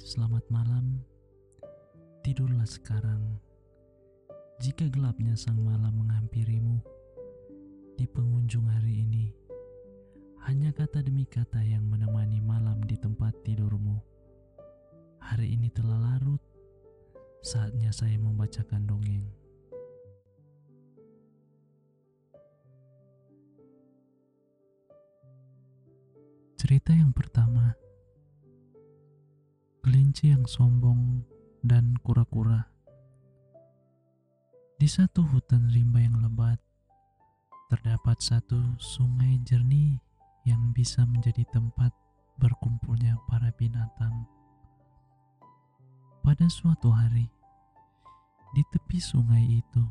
selamat malam. Tidurlah sekarang. Jika gelapnya sang malam menghampirimu di penghujung hari ini, hanya kata demi kata yang menemani malam di tempat tidurmu. Hari ini telah larut, saatnya saya membacakan dongeng. Cerita yang pertama, kelinci yang sombong dan kura-kura. Di satu hutan rimba yang lebat, terdapat satu sungai jernih yang bisa menjadi tempat berkumpulnya para binatang. Pada suatu hari, di tepi sungai itu,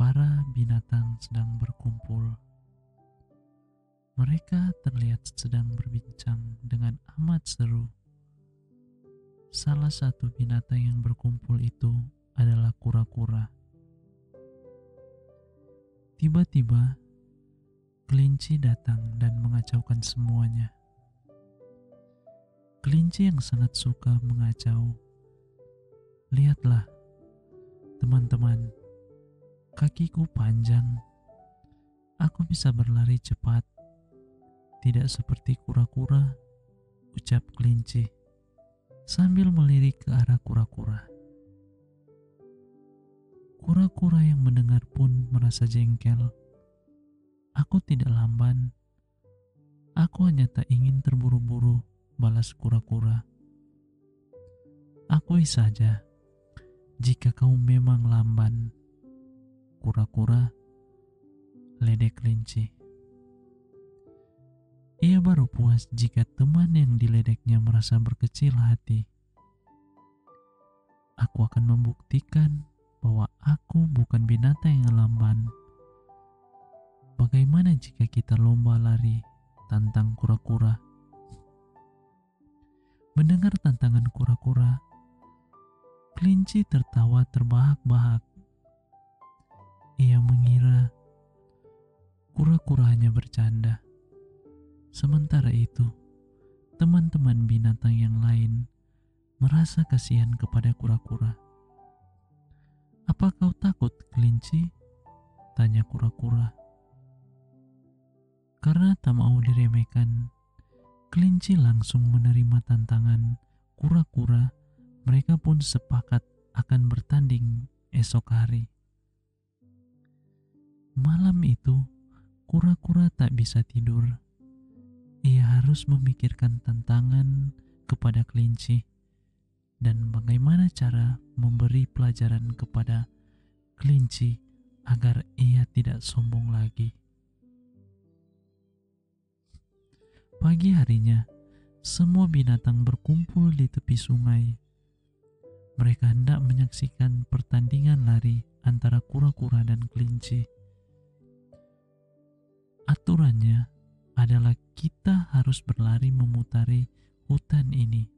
para binatang sedang berkumpul. Mereka terlihat sedang berbincang dengan amat seru. Salah satu binatang yang berkumpul itu adalah kura-kura. Tiba-tiba, kelinci datang dan mengacaukan semuanya. Kelinci yang sangat suka mengacau. Lihatlah, teman-teman, kakiku panjang. Aku bisa berlari cepat. Tidak seperti kura-kura, ucap kelinci sambil melirik ke arah kura-kura. Kura-kura yang mendengar pun merasa jengkel. Aku tidak lamban. Aku hanya tak ingin terburu-buru, balas kura-kura. Akui saja, jika kau memang lamban. Kura-kura, ledek kelinci. Ia baru puas jika teman yang diledeknya merasa berkecil hati. Aku akan membuktikan bahwa aku bukan binatang yang lamban. Bagaimana jika kita lomba lari tantang kura-kura? Mendengar tantangan kura-kura, kelinci tertawa terbahak-bahak. Ia mengira kura-kura hanya bercanda. Sementara itu, teman-teman binatang yang lain merasa kasihan kepada kura-kura. Apa kau takut, kelinci? Tanya kura-kura. Karena tak mau diremehkan, kelinci langsung menerima tantangan kura-kura. Mereka pun sepakat akan bertanding esok hari. Malam itu, kura-kura tak bisa tidur. Ia harus memikirkan tantangan kepada kelinci dan bagaimana cara memberi pelajaran kepada kelinci agar ia tidak sombong lagi. Pagi harinya, semua binatang berkumpul di tepi sungai. Mereka hendak menyaksikan pertandingan lari antara kura-kura dan kelinci. Aturannya adalah kita harus berlari memutari hutan ini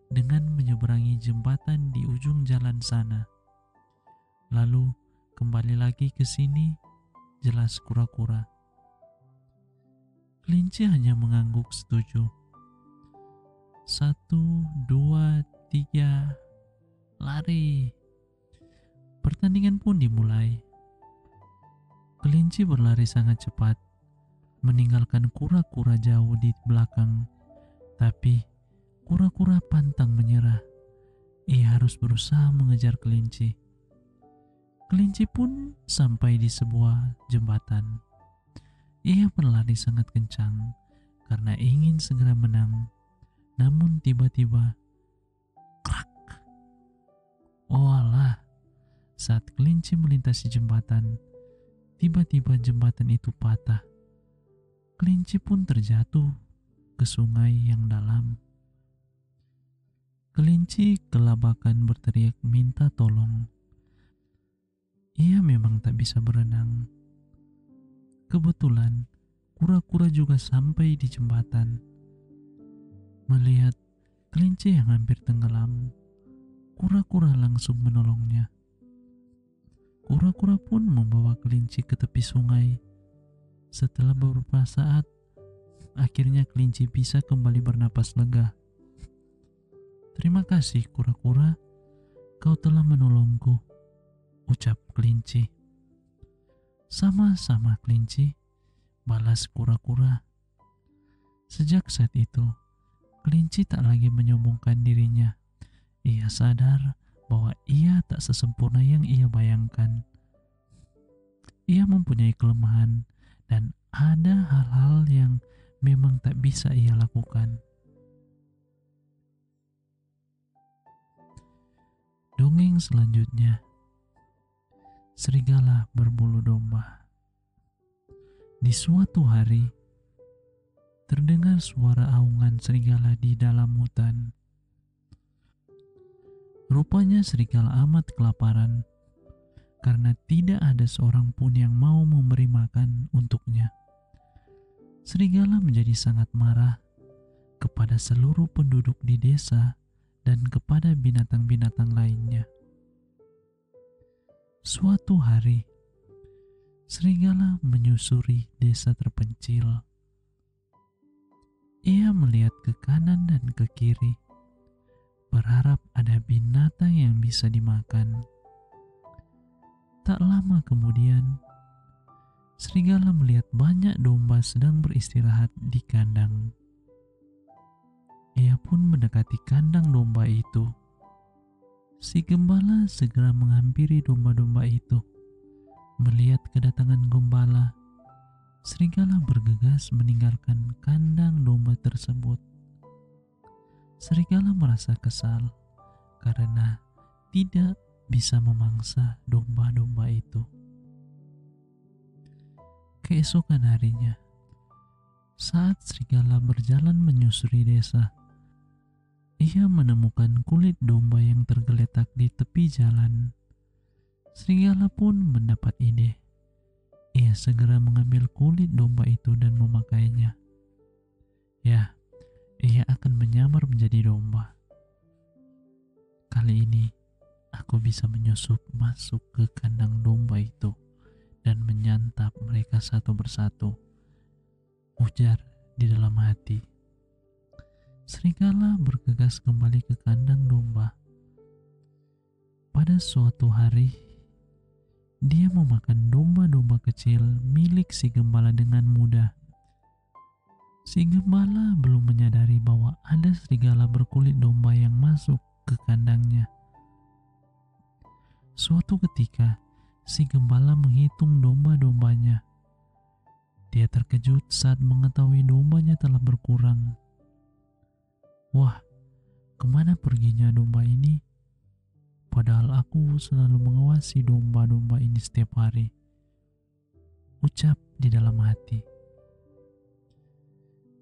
dengan menyeberangi jembatan di ujung jalan sana. Lalu kembali lagi ke sini, jelas kura-kura. Kelinci hanya mengangguk setuju. 1, 2, 3, lari. Pertandingan pun dimulai. Kelinci berlari sangat cepat, meninggalkan kura-kura jauh di belakang. Tapi kura-kura pantang menyerah. Ia harus berusaha mengejar kelinci. Kelinci pun sampai di sebuah jembatan. Ia berlari sangat kencang karena ingin segera menang. Namun tiba-tiba, krak. Oh alah, saat kelinci melintasi jembatan, tiba-tiba jembatan itu patah. Kelinci pun terjatuh ke sungai yang dalam. Kelinci kelabakan berteriak minta tolong. Ia memang tak bisa berenang. Kebetulan, kura-kura juga sampai di jembatan. Melihat kelinci yang hampir tenggelam, kura-kura langsung menolongnya. Kura-kura pun membawa kelinci ke tepi sungai. Setelah beberapa saat, akhirnya kelinci bisa kembali bernapas lega. Terima kasih kura-kura, kau telah menolongku, ucap kelinci. Sama-sama kelinci, balas kura-kura. Sejak saat itu, kelinci tak lagi menyombongkan dirinya. Ia sadar bahwa ia tak sesempurna yang ia bayangkan. Ia mempunyai kelemahan dan ada hal-hal yang memang tak bisa ia lakukan. Dongeng selanjutnya, serigala berbulu domba. Di suatu hari, terdengar suara aungan serigala di dalam hutan. Rupanya serigala amat kelaparan karena tidak ada seorang pun yang mau memberi makan untuknya. Serigala menjadi sangat marah kepada seluruh penduduk di desa dan kepada binatang-binatang lainnya. Suatu hari, serigala menyusuri desa terpencil. Ia melihat ke kanan dan ke kiri, berharap ada binatang yang bisa dimakan. Tak lama kemudian, serigala melihat banyak domba sedang beristirahat di kandang. Ia pun mendekati kandang domba itu. Si gembala segera menghampiri domba-domba itu. Melihat kedatangan gembala, serigala bergegas meninggalkan kandang domba tersebut. Serigala merasa kesal karena tidak bisa memangsa domba-domba itu. Keesokan harinya, saat serigala berjalan menyusuri desa, ia menemukan kulit domba yang tergeletak di tepi jalan. Serigala pun mendapat ide. Ia segera mengambil kulit domba itu dan memakainya. Ya, ia akan menyamar menjadi domba. Kali ini, aku bisa menyusup masuk ke kandang domba itu dan menyantap mereka satu persatu, ujar di dalam hati. Serigala bergegas kembali ke kandang domba. Pada suatu hari, dia memakan domba-domba kecil milik si gembala dengan mudah. Si gembala belum menyadari bahwa ada serigala berkulit domba yang masuk ke kandangnya. Suatu ketika, si gembala menghitung domba-dombanya. Dia terkejut saat mengetahui dombanya telah berkurang. Wah, kemana perginya domba ini? Padahal aku selalu mengawasi domba-domba ini setiap hari, ucap di dalam hati.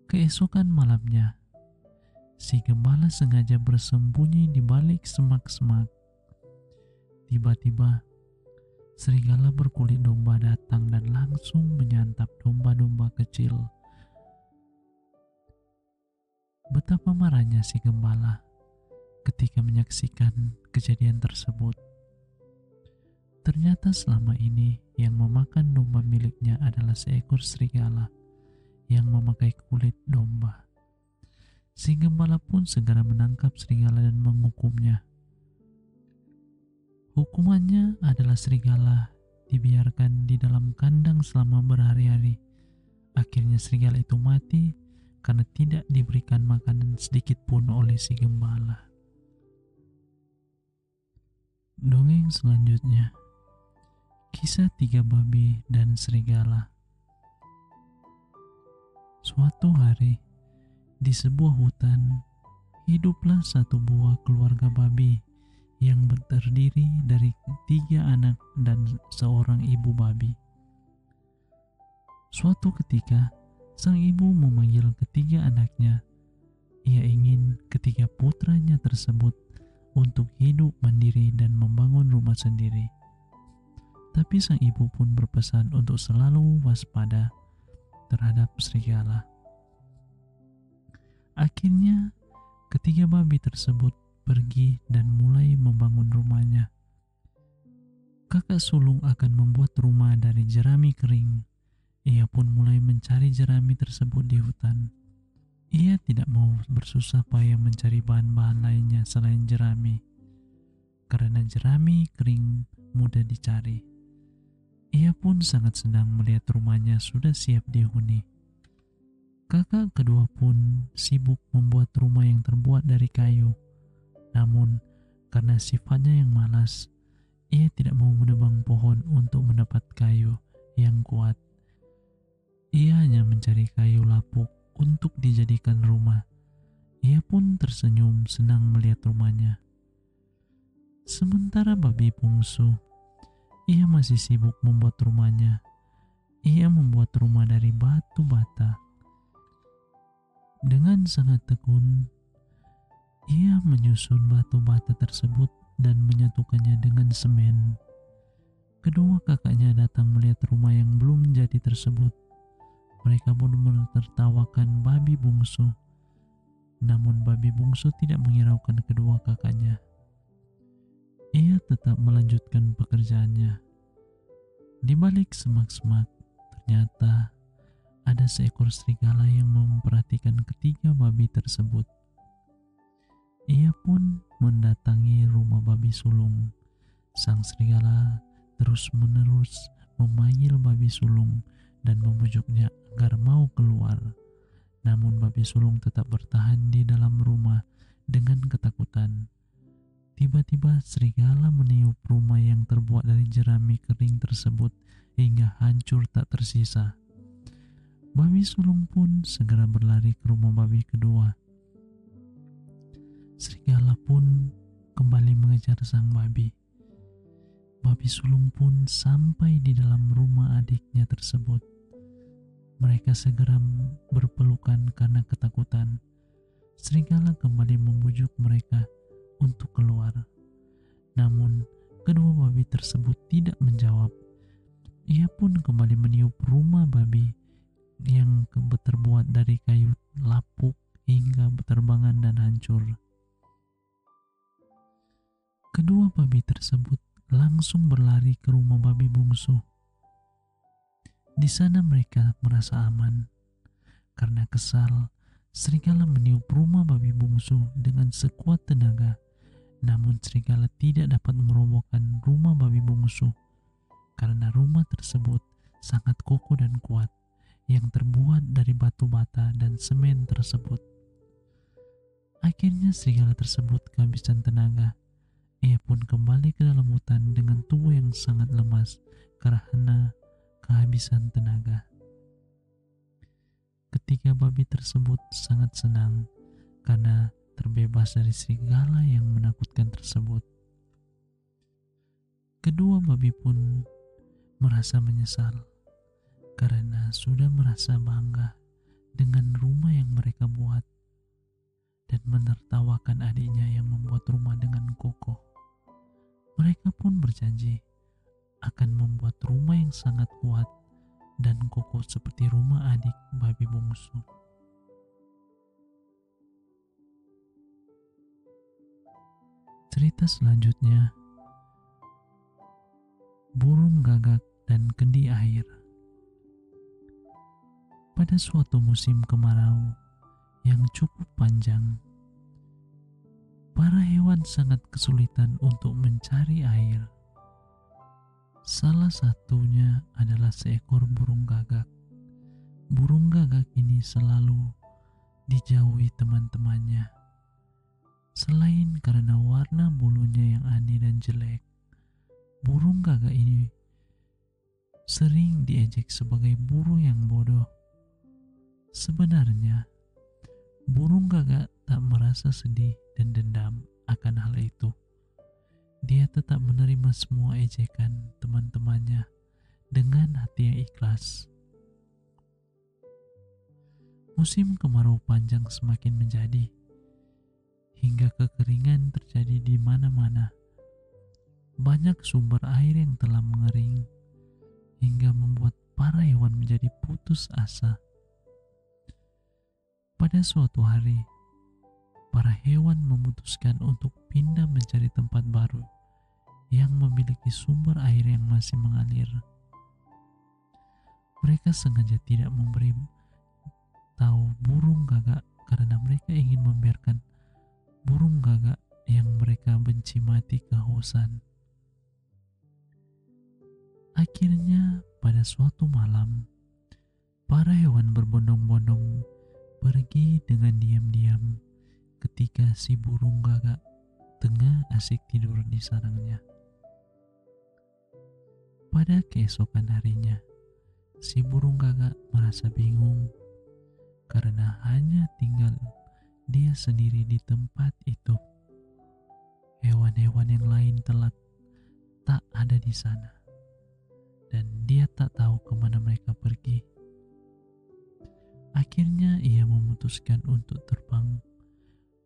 Keesokan malamnya, si gembala sengaja bersembunyi di balik semak-semak. Tiba-tiba, serigala berkulit domba datang dan langsung menyantap domba-domba kecil. Betapa marahnya si gembala ketika menyaksikan kejadian tersebut. Ternyata selama ini yang memakan domba miliknya adalah seekor serigala yang memakai kulit domba. Si gembala pun segera menangkap serigala dan menghukumnya. Hukumannya adalah serigala dibiarkan di dalam kandang selama berhari-hari. Akhirnya serigala itu mati karena tidak diberikan makanan sedikit pun oleh si gembala. Dongeng selanjutnya, kisah 3 babi dan serigala. Suatu hari, di sebuah hutan, hiduplah satu buah keluarga babi yang terdiri dari 3 anak dan seorang ibu babi. Suatu ketika, sang ibu memanggil ketiga anaknya. Ia ingin ketiga putranya tersebut untuk hidup mandiri dan membangun rumah sendiri. Tapi sang ibu pun berpesan untuk selalu waspada terhadap serigala. Akhirnya, ketiga babi tersebut pergi dan mulai membangun rumahnya. Kakak sulung akan membuat rumah dari jerami kering. Ia pun mulai mencari jerami tersebut di hutan. Ia tidak mau bersusah payah mencari bahan-bahan lainnya selain jerami, karena jerami kering mudah dicari. Ia pun sangat senang melihat rumahnya sudah siap dihuni. Kakak kedua pun sibuk membuat rumah yang terbuat dari kayu. Namun, karena sifatnya yang malas, ia tidak mau menebang pohon untuk mendapat kayu yang kuat. Ia hanya mencari kayu lapuk untuk dijadikan rumah. Ia pun tersenyum senang melihat rumahnya. Sementara babi bungsu, ia masih sibuk membuat rumahnya. Ia membuat rumah dari batu bata. Dengan sangat tekun, ia menyusun batu bata tersebut dan menyatukannya dengan semen. Kedua kakaknya datang melihat rumah yang belum jadi tersebut. Mereka pun menertawakan babi bungsu. Namun babi bungsu tidak menghiraukan kedua kakaknya. Ia tetap melanjutkan pekerjaannya. Di balik semak-semak, ternyata ada seekor serigala yang memperhatikan ketiga babi tersebut. Ia pun mendatangi rumah babi sulung. Sang serigala terus-menerus memanggil babi sulung dan membujuknya agar mau keluar. Namun babi sulung tetap bertahan di dalam rumah dengan ketakutan. Tiba-tiba serigala meniup rumah yang terbuat dari jerami kering tersebut hingga hancur tak tersisa. Babi sulung pun segera berlari ke rumah babi kedua. Serigala pun kembali mengejar sang babi. Babi sulung pun sampai di dalam rumah adiknya tersebut. Mereka segera berpelukan karena ketakutan. Serigala kembali membujuk mereka untuk keluar. Namun, kedua babi tersebut tidak menjawab. Ia pun kembali meniup rumah babi yang terbuat dari kayu lapuk hingga berterbangan dan hancur. Kedua babi tersebut langsung berlari ke rumah babi bungsu. Di sana mereka merasa aman. Karena kesal, serigala meniup rumah babi bungsu dengan sekuat tenaga. Namun serigala tidak dapat merobohkan rumah babi bungsu karena rumah tersebut sangat kokoh dan kuat yang terbuat dari batu bata dan semen tersebut. Akhirnya serigala tersebut kehabisan tenaga. Ia pun kembali ke dalam hutan dengan tubuh yang sangat lemas karena kehabisan tenaga. Ketiga babi tersebut sangat senang karena terbebas dari serigala yang menakutkan tersebut. Kedua babi pun merasa menyesal karena sudah merasa bangga dengan rumah yang mereka buat dan menertawakan adiknya yang membuat rumah dengan kokoh. Mereka pun berjanji akan membuat rumah yang sangat kuat dan kokoh seperti rumah adik babi bungsu. Cerita selanjutnya, burung gagak dan kendi air. Pada suatu musim kemarau yang cukup panjang, para hewan sangat kesulitan untuk mencari air. Salah satunya adalah seekor burung gagak. Burung gagak ini selalu dijauhi teman-temannya. Selain karena warna bulunya yang aneh dan jelek, burung gagak ini sering diejek sebagai burung yang bodoh. Sebenarnya, burung gagak tak merasa sedih dan dendam akan hal itu. Dia tetap menerima semua ejekan teman-temannya dengan hati yang ikhlas. Musim kemarau panjang semakin menjadi, hingga kekeringan terjadi di mana-mana. Banyak sumber air yang telah mengering, hingga membuat para hewan menjadi putus asa. Pada suatu hari, para hewan memutuskan untuk pindah mencari tempat baru yang memiliki sumber air yang masih mengalir. Mereka sengaja tidak memberi tahu burung gagak karena ingin membiarkan burung gagak yang mereka benci mati kehausan. Akhirnya pada suatu malam, para hewan berbondong-bondong pergi dengan diam-diam ketika si burung gagak tengah asik tidur di sarangnya. Pada keesokan harinya, si burung gagak merasa bingung karena hanya tinggal dia sendiri di tempat itu. Hewan-hewan yang lain tak ada di sana, dan dia tak tahu kemana mereka pergi. Akhirnya ia memutuskan untuk terbang,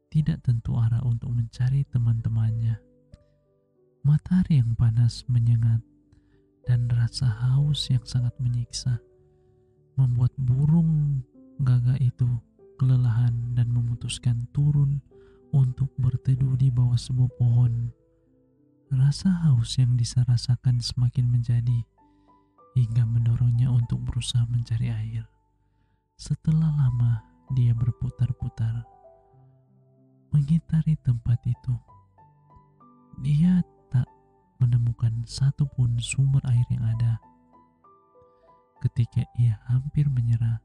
tidak tentu arah untuk mencari teman-temannya. Matahari yang panas menyengat dan rasa haus yang sangat menyiksa membuat burung gagak itu kelelahan dan memutuskan turun untuk berteduh di bawah sebuah pohon. Rasa haus yang rasakan semakin menjadi hingga mendorongnya untuk berusaha mencari air. Setelah lama dia berputar-putar mengitari tempat itu. Dia tak menemukan satupun sumber air yang ada. Ketika ia hampir menyerah,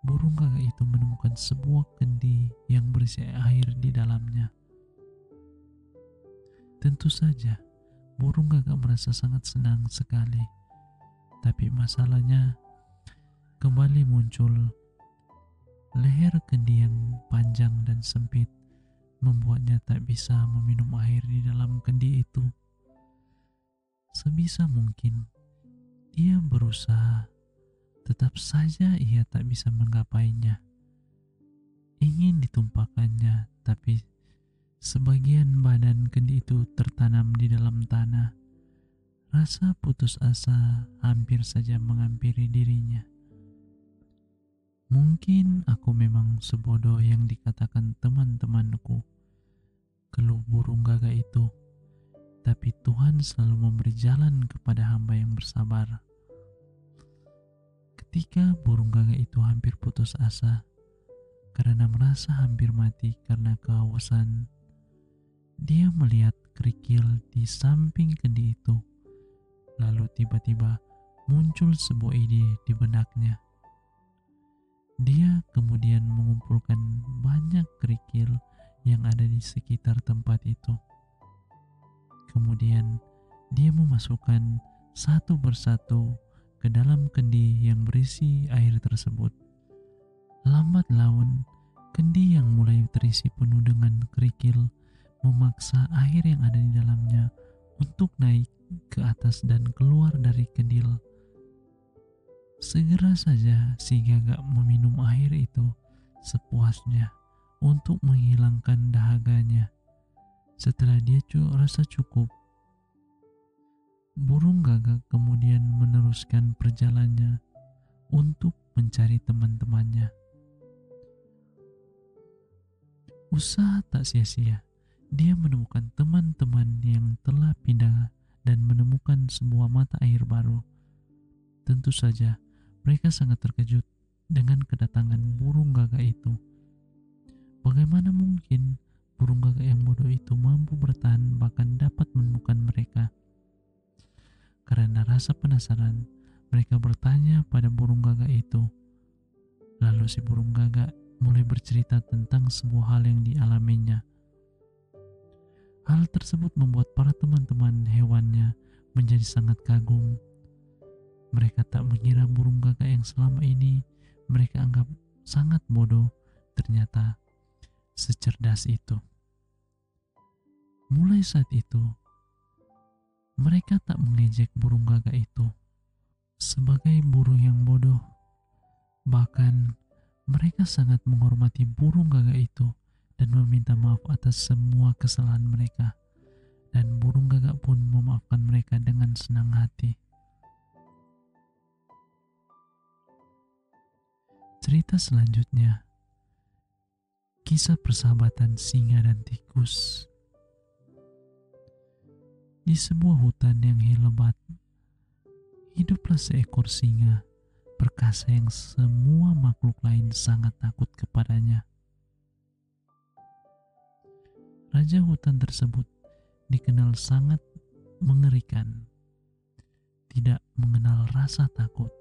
burung gagak itu menemukan sebuah kendi yang berisi air di dalamnya. Tentu saja, burung gagak merasa sangat senang sekali. Tapi masalahnya kembali muncul. Leher kendi yang panjang dan sempit membuatnya tak bisa meminum air di dalam kendi itu. Sebisa mungkin dia berusaha, tetap saja ia tak bisa menggapainya. Ingin ditumpahkannya, tapi sebagian badan kendi itu tertanam di dalam tanah. Rasa putus asa hampir saja menghampiri dirinya. Mungkin aku memang sebodoh yang dikatakan teman-temanku, keluh burung gagak itu. Tapi Tuhan selalu memberi jalan kepada hamba yang bersabar. Ketika burung gagak itu hampir putus asa karena merasa hampir mati karena kehausan, dia melihat kerikil di samping kendi itu. Lalu tiba-tiba muncul sebuah ide di benaknya. Dia kemudian mengumpulkan banyak kerikil yang ada di sekitar tempat itu. Kemudian dia memasukkan satu persatu ke dalam kendi yang berisi air tersebut. Lambat laun, kendi yang mulai terisi penuh dengan kerikil memaksa air yang ada di dalamnya untuk naik ke atas dan keluar dari kendil. Segera saja si gagak meminum air itu sepuasnya untuk menghilangkan dahaganya. Setelah dia rasa cukup, burung gagak kemudian meneruskan perjalanannya untuk mencari teman-temannya. Usaha tak sia-sia, dia menemukan teman-teman yang telah pindah dan menemukan sebuah mata air baru. Tentu saja, mereka sangat terkejut dengan kedatangan burung gagak itu. Bagaimana mungkin burung gagak yang bodoh itu mampu bertahan bahkan dapat menemukan mereka? Karena rasa penasaran, mereka bertanya pada burung gagak itu. Lalu si burung gagak mulai bercerita tentang sebuah hal yang dialaminya. Hal tersebut membuat para teman-teman hewannya menjadi sangat kagum. Mereka tak mengira burung gagak yang selama ini mereka anggap sangat bodoh ternyata secerdas itu. Mulai saat itu, mereka tak mengejek burung gagak itu sebagai burung yang bodoh. Bahkan mereka sangat menghormati burung gagak itu dan meminta maaf atas semua kesalahan mereka. Dan burung gagak pun memaafkan mereka dengan senang hati. Cerita selanjutnya, kisah persahabatan singa dan tikus. Di sebuah hutan yang lebat, hiduplah seekor singa perkasa yang semua makhluk lain sangat takut kepadanya. Raja hutan tersebut dikenal sangat mengerikan, tidak mengenal rasa takut,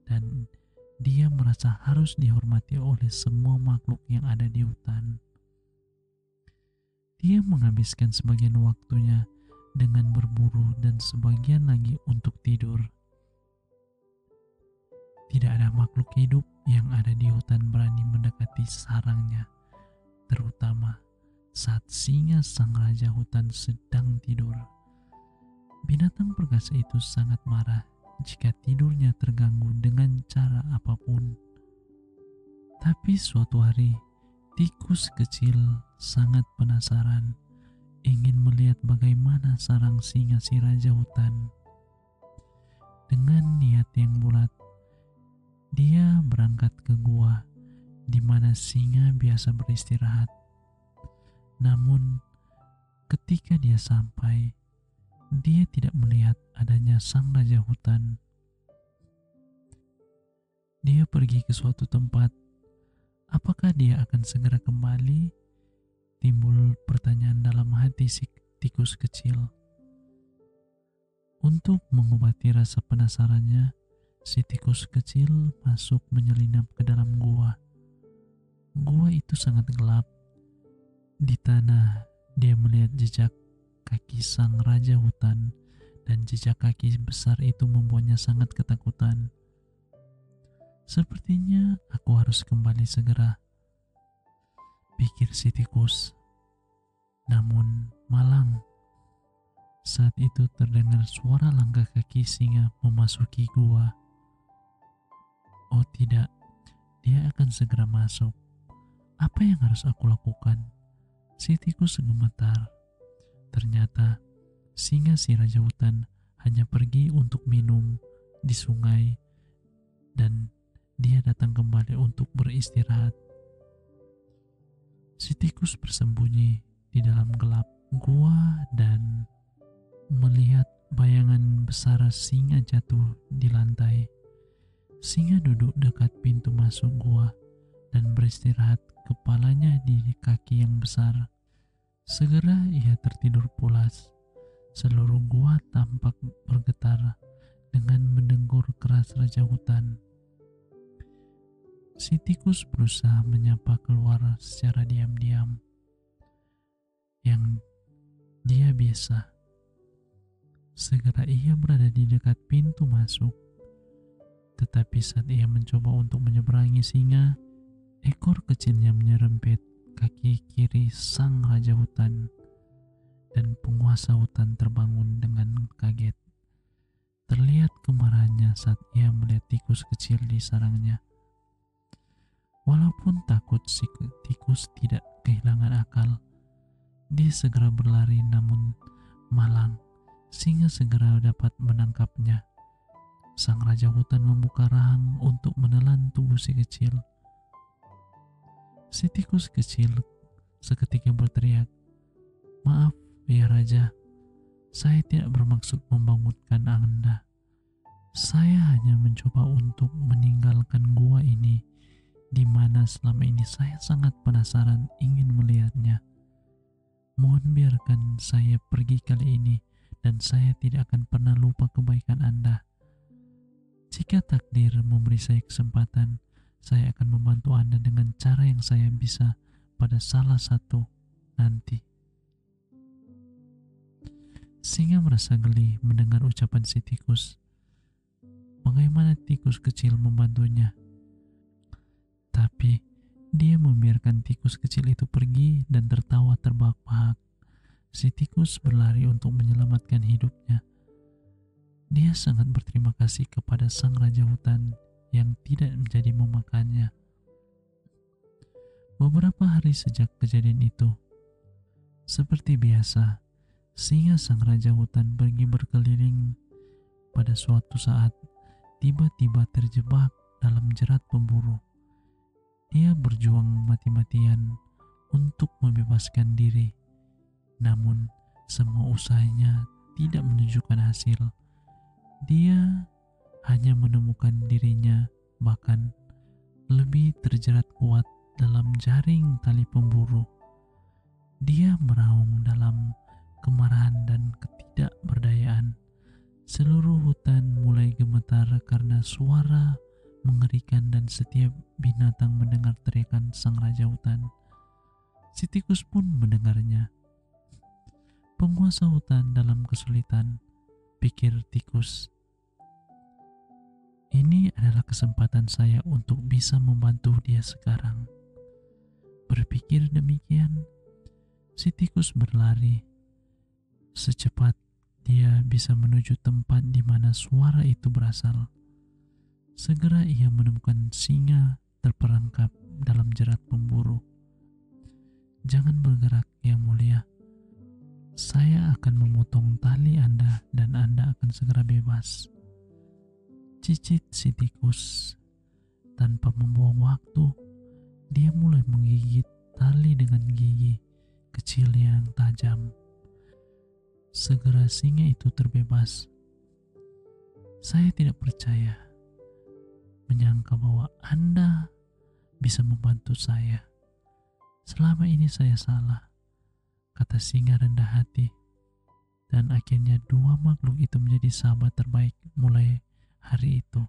dan dia merasa harus dihormati oleh semua makhluk yang ada di hutan. Dia menghabiskan sebagian waktunya dengan berburu dan sebagian lagi untuk tidur. Tidak ada makhluk hidup yang ada di hutan berani mendekati sarangnya, terutama saat singa sang raja hutan sedang tidur. Binatang perkasa itu sangat marah jika tidurnya terganggu dengan cara apapun. Tapi suatu hari, tikus kecil sangat penasaran, ingin melihat bagaimana sarang singa si raja hutan. Dengan niat yang bulat, dia berangkat ke gua di mana singa biasa beristirahat. Namun, ketika dia sampai, dia tidak melihat adanya sang raja hutan. Dia pergi ke suatu tempat. Apakah dia akan segera kembali? Timbul pertanyaan dalam hati si tikus kecil. Untuk mengobati rasa penasarannya, si tikus kecil masuk menyelinap ke dalam gua. Gua itu sangat gelap. Di tanah, dia melihat jejak kaki sang raja hutan, dan jejak kaki besar itu membuatnya sangat ketakutan. Sepertinya aku harus kembali segera, pikir si tikus. Namun malang, saat itu terdengar suara langkah kaki singa memasuki gua. Oh tidak, dia akan segera masuk. Apa yang harus aku lakukan? Si tikus gemetar. Ternyata singa si raja hutan hanya pergi untuk minum di sungai, dan dia datang kembali untuk beristirahat. Si tikus bersembunyi di dalam gelap gua dan melihat bayangan besar singa jatuh di lantai. Singa duduk dekat pintu masuk gua dan beristirahat, kepalanya di kaki yang besar. Segera ia tertidur pulas. Seluruh gua tampak bergetar dengan mendengkur keras raja hutan. Si tikus berusaha menyapa keluar secara diam-diam, yang dia biasa. Segera ia berada di dekat pintu masuk. Tetapi saat ia mencoba untuk menyeberangi singa, ekor kecilnya menyerempet kaki kiri sang raja hutan, dan penguasa hutan terbangun dengan kaget. Terlihat kemarahannya saat ia melihat tikus kecil di sarangnya. Walaupun takut, si tikus tidak kehilangan akal. Dia segera berlari, namun malang, singa segera dapat menangkapnya. Sang raja hutan membuka rahang untuk menelan tubuh si kecil. Si tikus kecil seketika berteriak, "Maaf ya raja, saya tidak bermaksud membangunkan Anda. Saya hanya mencoba untuk meninggalkan gua ini, di mana selama ini saya sangat penasaran ingin melihatnya. Mohon biarkan saya pergi kali ini, dan saya tidak akan pernah lupa kebaikan Anda. Jika takdir memberi saya kesempatan, saya akan membantu Anda dengan cara yang saya bisa pada salah satu nanti." Singa merasa geli mendengar ucapan si tikus. Bagaimana tikus kecil membantunya? Tapi dia membiarkan tikus kecil itu pergi dan tertawa terbahak-bahak. Si tikus berlari untuk menyelamatkan hidupnya. Dia sangat berterima kasih kepada sang raja hutan yang tidak menjadi memakannya. Beberapa hari sejak kejadian itu, seperti biasa, singa sang raja hutan pergi berkeliling. Pada suatu saat, tiba-tiba terjebak dalam jerat pemburu. Dia berjuang mati-matian untuk membebaskan diri. Namun, semua usahanya tidak menunjukkan hasil. Dia hanya menemukan dirinya bahkan lebih terjerat kuat dalam jaring tali pemburu. Dia meraung dalam kemarahan dan ketidakberdayaan. Seluruh hutan mulai gemetar karena suara mengerikan dan setiap binatang mendengar teriakan sang raja hutan. Si tikus pun mendengarnya. Penguasa hutan dalam kesulitan, pikir tikus. Ini adalah kesempatan saya untuk bisa membantu dia sekarang. Berpikir demikian, si tikus berlari. Secepat dia bisa menuju tempat di mana suara itu berasal. Segera ia menemukan singa terperangkap dalam jerat pemburu. Jangan bergerak, yang mulia. Saya akan memotong tali Anda dan Anda akan segera bebas. Cicit si tikus. Tanpa membuang waktu, dia mulai menggigit tali dengan gigi kecil yang tajam. Segera singa itu terbebas. Saya tidak percaya, menyangka bahwa Anda bisa membantu saya. Selama ini saya salah, kata singa rendah hati. Dan akhirnya dua makhluk itu menjadi sahabat terbaik mulai hari itu.